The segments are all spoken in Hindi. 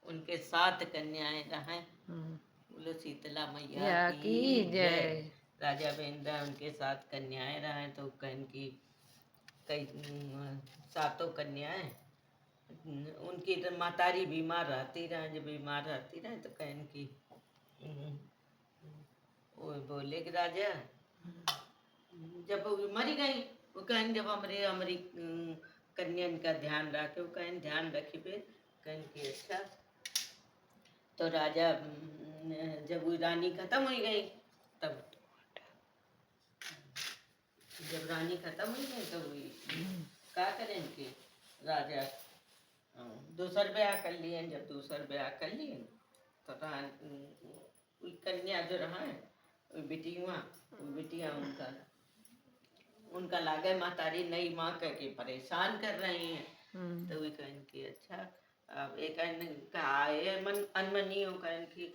उनके 7 कन्याएं रहें। बोलो शीतला मैया या की की जय। जय। राजा बेंद्रा उनके 7 कन्याएं रहें तो कहन की कई 7 कन्याएं उनकी तो मातारी बीमार रहती रहे। जब बीमार रहती रहे तो कहन की वो बोले कि राजा जब वो मरी गई वो कहन जब हमारी कन्या का ध्यान रखे वो कहन ध्यान रखी पे कहन की अच्छा। तो राजा जब वो रानी खत्म हो गई तब जब रानी खत्म हुई गई तो वही क्या करें कि राजा दूसर ब्याह कर लिए। जब दूसर ब्याह कर लिए तो कन्या जो रहा है बिटिया उनका उनका लागे मातारी नई माँ कह के परेशान कर रही हैं। तो वे कहन की अच्छा अब एक आए मन अनमनी हो कहन की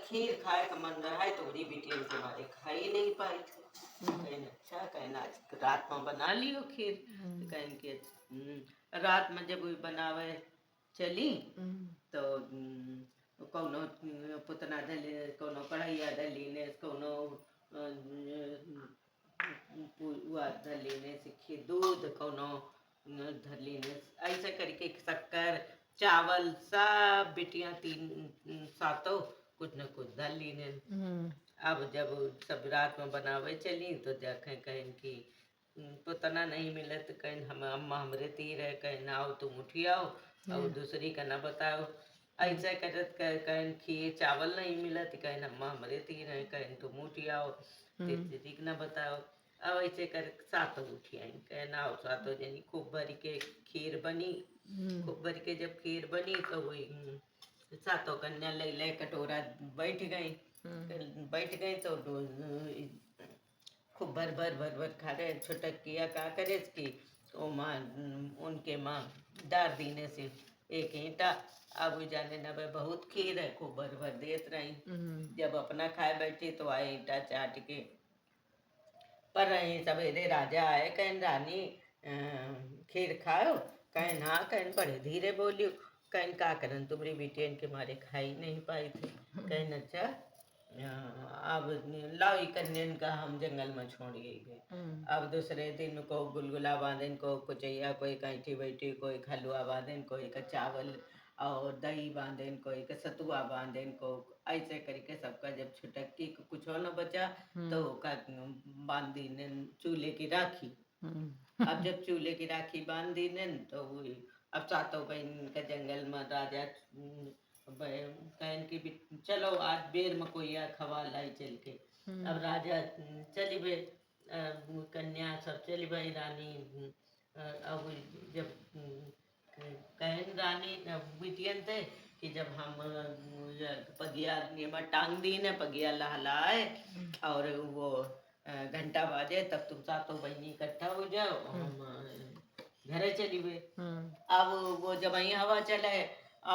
खीर खाए का मन रहा है तो बड़ी बिटिया के बारे खा ही नहीं पाई थी। कहन अच्छा कहन आज रात में बना लियो खीर। तो कहन के रात में जब वो बनावे चली तो कौनो पुतना धली कौनो कढ़ैया धली ने कौनो धली ने सीखी दूध कौनो धली ने ऐसे करके शक्कर चावल सब बिटियां 3 7 कुछ न कुछ धर ली ने। अब जब सब रात में बनावे चली तो देखें कहन की पुतना नहीं मिले तो कहन हम अम्मा हमरे तीर है कहन आओ तुम उठी आओ और दूसरी का न बताओ। ऐसे करत कहन खी चावल नहीं मिला तो कहन अम्मा हमरे तीर है कहन तुम उठी आओ तीसरी का न बताओ। अब ऐसे कर 7 उठी आई कहन आओ 7 जनी खूब भरी के खीर बनी। खूब भरी के जब खीर बनी तो वही 7 कन्या ले कटोरा बैठ गई तो खूब भर खा रहे। छुटक किया का करे कि ओ माँ उनके माँ डार दीने से एक ईंटा। अब जाने न भाई बहुत खीर है खूब भर देत रही। जब अपना खाए बैठी तो आए ईंटा चाट के पर रही। सवेरे राजा आए कहन रानी खीर खाओ कहन हाँ कहन बड़े धीरे बोलियो कहन का करन तुम्हारी बिटियन के मारे खाई नहीं पाई थी। कहन अच्छा अब लाओ कन्यन का हम जंगल में छोड़ गए। अब दूसरे दिन को गुलगुला बांधन को कुचैया कोई कैठी बैठी कोई खलुआ बांधन कोई का चावल और दही बांधन कोई का सतुआ बांधन को ऐसे करके सबका जब छुटक्की कुछ न बचा तो का बांध दीने चूल्हे की राखी। अब जब चूल्हे की राखी बांध दीने तो वही अब 7 बहन का जंगल में राजा कहन की चलो आज बेर में कोई खवा लाई चल के। अब राजा चली बे कन्या सब चली भाई रानी अब जब कहन रानी बिटियन थे कि जब हम पगिया में टांग दी ने पगिया लहलाए और वो घंटा बाजे तब तुम 7 बहनी इकट्ठा हो जाओ हम घरे चली गए। अब वो जब वही हवा चले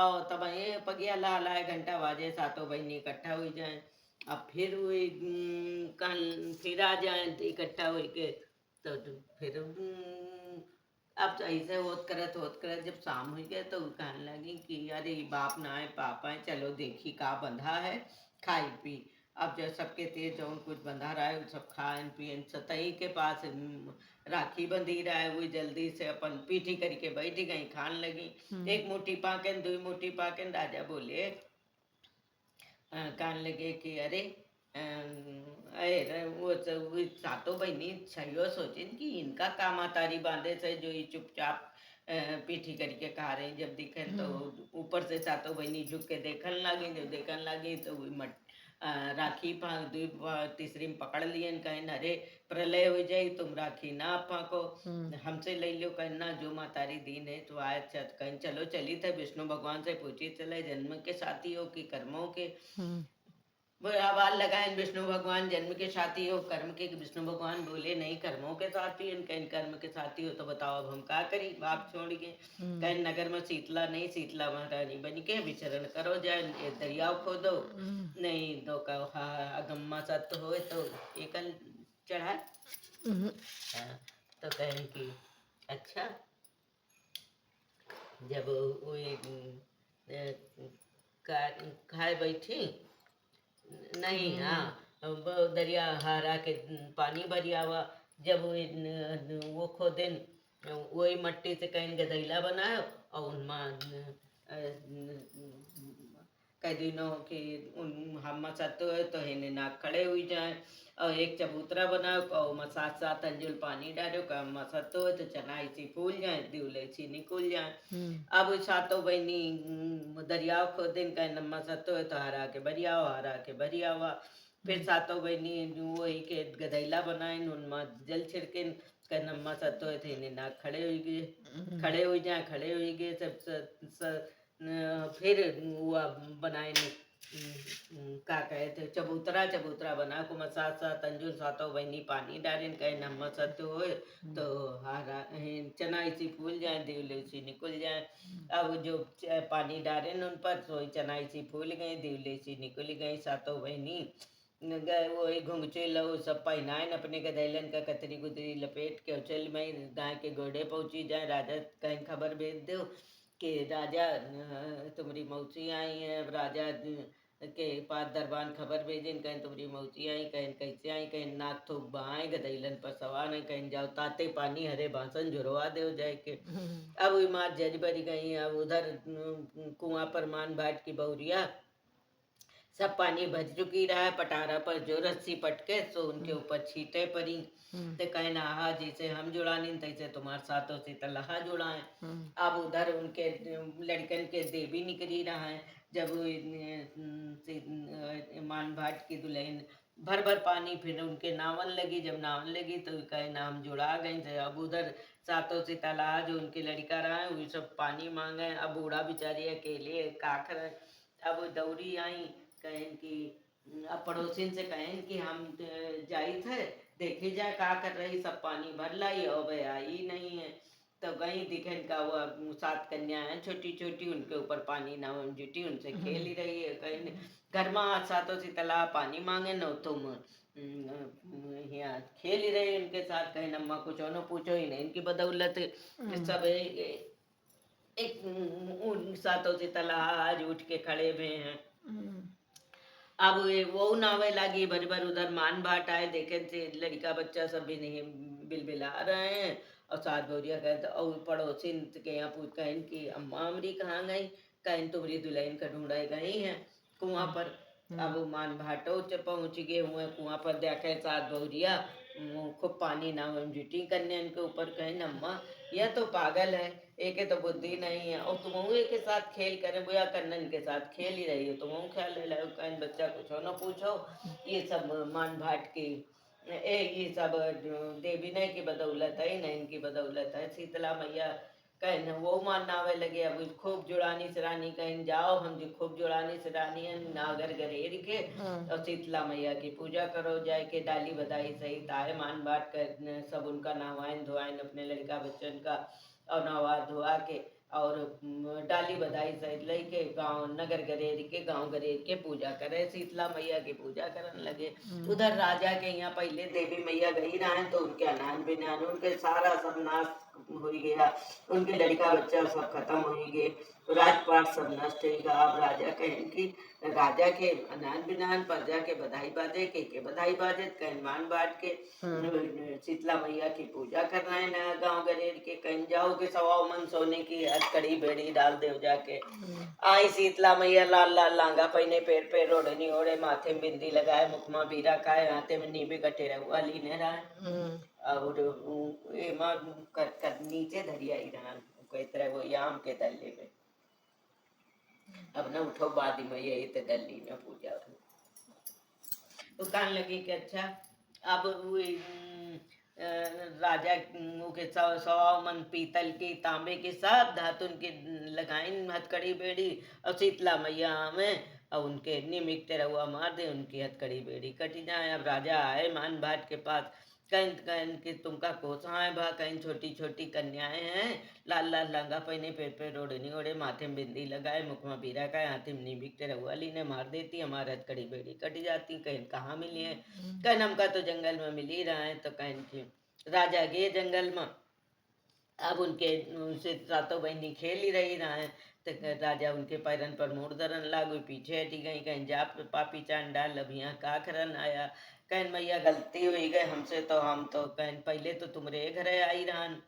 और तब ये पगिया लहलाए घंटा बाजे 7 बहनी इकट्ठा हो जाए। अब फिर वही कल फिर आ जाए इकट्ठा हो के तो फिर अब तो ऐसे होत करत जब शाम हुई गए तो कहने लगी कि अरे बाप ना आए पाप आए चलो देखी का बंधा है खाई पी। अब जब सबके तेज जौन कुछ बंधा रहा है सब खान पियन सतही के पास राखी बंधी रहा है। वही जल्दी से अपन पीठी करके बैठ गई खान लगी। एक मुट्ठी पाकन 2 मुट्ठी पाकन राजा बोले कहने लगे कि अरे अरे वो 7 बहनी छो सोचिन कि इनका का मातारी बांधे से जो ये चुपचाप पीठी करके खा रहे। जब दिखन तो ऊपर से 7 बहनी झुक के देखन लगी। जब देखन लगी तो वही राखी तीसरी में पकड़ लियन कहन अरे प्रलय हो जाए तुम राखी ना फाको हमसे ले लो कहना जो मातारी दीन है तो आए कहन चलो चली थे विष्णु भगवान से पूछी चले जन्म के साथी हो कि कर्मों के। आवाज लगाए विष्णु भगवान जन्म के साथी हो कर्म के। विष्णु भगवान बोले नहीं कर्मों के साथी कहीं कर्म के साथी हो तो बताओ अब हम क्या करी बाप छोड़ के। कहीं नगर में शीतला नहीं शीतला महारानी बन के विचरण करो जाए दरियाव खो दो नहीं दो का अगम्मा सत्य हो तो एकल चढ़ा। तो कहें कि अच्छा जब वो खाए बैठी नहीं। हाँ, वो दरिया हारा के पानी भरिया हुआ। जब वो खोदेन वही मट्टी से कहीं गधैला बनायो और उनमें कई दिनों कि हम सत्तो है तो हेने नाक खड़े हुई जाए। और एक चबूतरा बनाओ और में सात सात अंजुल पानी डालो का हम सत्तो है तो चना इसी फूल जाए दिवले सी निकुल जाए। अब सातों बहनी दरियाव खोदिन का नम्मा सत्तो है तो हरा के बरियाओ हरा के बरिया हुआ। फिर सातों बहनी वही के गधैला बनाए उनमें जल छिड़के का नम्मा सत्तो है थे इन्हें नाक खड़े हुई गए खड़े हुई जाए खड़े हुई गए फिर वो बनाए का कहे थे चबूतरा चबूतरा बना को सात सात अंजुल सातों बहनी पानी डालें कहे नम्मा सत्तो हो तो हारा चना इसी फूल जाए दिवले इसी निकल जाए। अब जो पानी डाले उन पर तो चना इसी फूल गए दिवले इसी निकल गई। सातों बहनी वही घुंघचे लो सब पहनाए अपने गधैलन का कतरी गुदरी लपेट के चल मैं गाय के घोड़े पहुंची जाए। राजा कहीं खबर भेज दो कि राजा तुम्हारी मौसी आई है। अब राजा के पास दरबान खबर भेजें कहीं तुम्हारी मौसी आई कहीं कैसे आई कहीं नाक थोक बहाए गधैलन पर सवार है कहीं जाओ ताते पानी हरे बासन झुरवा दो जाए के। अब वही माँ जज बरी गई। अब उधर कुआं पर मान भाट की बहुरिया सब पानी भर चुकी रहा है। पटारा पर जो रस्सी पटके सो उनके ऊपर छींटे पड़ी तो कहे नहा जैसे हम जुड़ानी तैसे तुम्हारे साथों से तलहा जुड़ाए। अब उधर उनके लड़कन के देवी निकली रहा है। जब मान भाट की दुल्हन भर भर पानी फिर उनके नावन लगी। जब नावन लगी तो कहे नाम जुड़ा गई थे। अब उधर सातों से तलहा जो उनके लड़का रहा है वो सब पानी मांगे। अब बूढ़ा बेचारी अकेले काखर अब दौड़ी आई कहें कि अब पड़ोसिन से कहें कि हम जाई थे देखे जाए का कर रही सब पानी भर लाई और भाई आई नहीं है। तो गई दिखन का वो सात कन्या है छोटी छोटी उनके ऊपर पानी ना जुटी उनसे खेल ही रही है। कहीं घर में सातों से तालाब पानी मांगे न तुम यहाँ खेल ही रहे इनके साथ। कहीं नम्मा कुछ और पूछो ही नहीं इनकी बदौलत सब एक उन सातों से तालाब आज उठ के खड़े हुए हैं। अब वो नावे लगी भर भर उधर मान भाट आए देखे से लड़का बच्चा सब भी नहीं बिलबिला रहे हैं। और सात भौरिया कहते और पड़ोसी के यहाँ पूछ कहें कि अम्मा हमारी कहाँ गई कहें तुम्हारी दुल्हन का ढूंढाई गई है कुआं पर। अब मान भाटो पहुँच गए हुए कुआं पर देखे सात भौरिया खूब पानी ना जुटी करने इनके ऊपर कहें अम्मा यह तो पागल है एक तो बुद्धि नहीं है और तुम के साथ खेल करें बुआ कन्नन के साथ खेल ही रही हो तुम ख्याल ले लो कहीं बच्चा कुछ हो ना पूछो। ये सब मान भाट की ये सब देवी नहीं की बदौलत है नहीं इनकी बदौलत है। शीतला मैया कहीं वो मानना आवे लगे अब खूब जुड़ानी सरानी कहीं जाओ हम जो खूब जुड़ानी सरानी है नागर गरेर के और शीतला मैया की पूजा करो जाए के डाली बधाई सहित आए मान बाट कर सब उनका नहवाइन धोवाइन अपने लड़का बच्चन का और नवा धोआ के और डाली बधाई सहित लई के गाँव नगर गरेर के गाँव गरेर के पूजा करे शीतला मैया की पूजा करने लगे। उधर राजा के यहाँ पहले देवी मैया गई रहे तो उनके अनान बिनान उनके सारा सब नाश हो गया उनके लड़का बच्चा सब खत्म हो गए राजपाट सब नष्ट हो गया। अब राजा कहें कि राजा के अनान बिनान प्रजा के बधाई बाजे के बधाई बाजे कहीं मान बाट के शीतला मैया की पूजा कर रहे हैं ना गाँव गरेर के कहीं जाओ के सवाओ मन सोने की हथकड़ी बेड़ी डाल दे जाके। आई शीतला मैया लाल लाल लांगा पहने पेड़ पे रोडनी ओढ़े माथे में बिंदी लगाए मुखमा बीरा खाए हाथे में नीबे कटे रहुआ लीने रहा और ये माँ कर नीचे धरी आई रहा कोई तरह वो याम के तल्ले में। अब न उठो बाद में यही तो गली में पूजा तो कहने लगी कि अच्छा अब राजा के सौ मन पीतल के तांबे के सब धातुन के लगाइन हथकड़ी बेड़ी और शीतला मैया में और उनके निमित्त रहुआ मार दे उनकी हथकड़ी बेड़ी कटी जाए। अब राजा आए मान भाट के पास कहीं कहीं कि तुमका कोसा है भा कहीं छोटी छोटी कन्याएं हैं लाल लाल लंगा पहने पेड़ पे रोडनी ओढ़े माथे में बिंदी लगाए मुख में बीरा का हाथी में निबिकते रहुआली ने मार देती हमारे हथकड़ी बेड़ी कट जाती कहीं कहाँ मिली है कहीं हमका तो जंगल में मिल ही रहा है। तो कहीं की राजा गए जंगल में अब उनके उनसे सातों बहनी खेल ही रही रहा है तो राजा उनके पैरन पर मुड़ दरन लागो, पीछे हटी गई, कहीं जा पापी चांडाल अब यहाँ का करन आया। कहन मैया गलती हुई गए हमसे, तो हम तो कहन पहले तो तुमरे घरे आई रहन,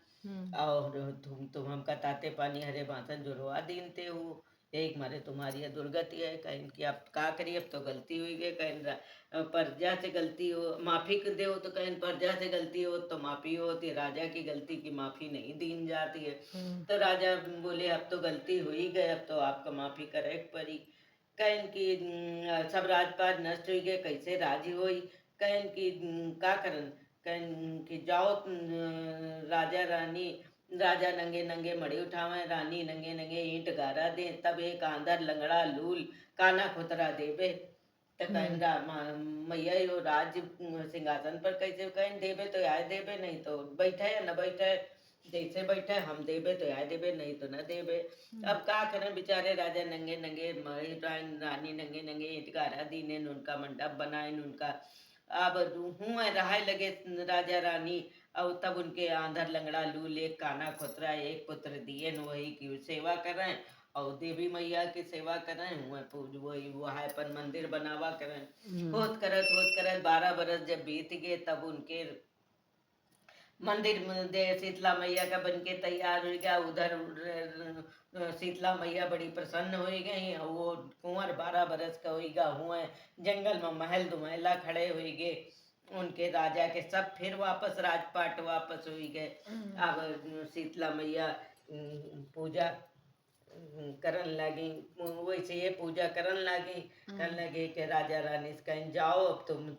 और तुम हमका ताते पानी हरे बांसन जुड़वा दीनते हो, एक मारे तुम्हारी यह दुर्गति है। कहीं कि अब का करिए, अब तो गलती हुई गई। कहीं प्रजा से गलती हो माफी कर दे, तो कहीं प्रजा से गलती हो तो माफी होती, राजा की गलती की माफी नहीं दीन जाती है। तो राजा बोले अब तो गलती हुई गई, अब तो आपका माफी करे पड़ी। कहन की सब राजपाट नष्ट हुई गए, कैसे राजी हुई। कहन की का करन, कहन कि जाओ राजा रानी, राजा नंगे नंगे मड़े उठावे, रानी नंगे नंगे ईंट गारा दे, तब एक आंदर लंगड़ा लूल काना खुतरा देवे। तो कहन मैया यो राज सिंहासन पर कैसे कहन देवे तो आए देवे, नहीं तो बैठे या न बैठे, जैसे बैठे हम देवे तो आए देवे, नहीं तो न देवे। अब का करें बेचारे राजा नंगे नंगे मरे उठाए, रानी नंगे नंगे ईंट गारा दीने, उनका मंडप बनाए उनका। अब हुए रहाय लगे राजा रानी, और तब उनके आंधर लंगड़ा लूल एक काना खोतरा एक पुत्र दिए न, वही की सेवा करें और देवी मैया की सेवा करें, हुए पूज वही वह पर मंदिर बनावा करें। होत करत 12 बरस जब बीत गए, तब उनके मंदिर में दे शीतला मैया का बन के तैयार हो गया। उधर शीतला मैया बड़ी प्रसन्न हो गई, और वो कुंवर 12 बरस का होगा हुए, जंगल में महल दुमहला खड़े हो गए। उनके राजा के सब फिर वापस राजपाट वापस हो गए। अब शीतला मैया पूजा करन लगी, वैसे ये पूजा करन लगी, कहने लगे कि राजा रानी से कहीं जाओ, अब तुम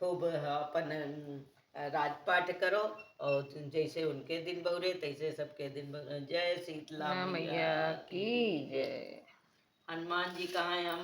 खूब अपन राजपाट करो, और जैसे उनके दिन बहुरे तैसे सबके दिन बहुरे। जय शीतला मैया की जय। हनुमान जी कहाँ हैं? हम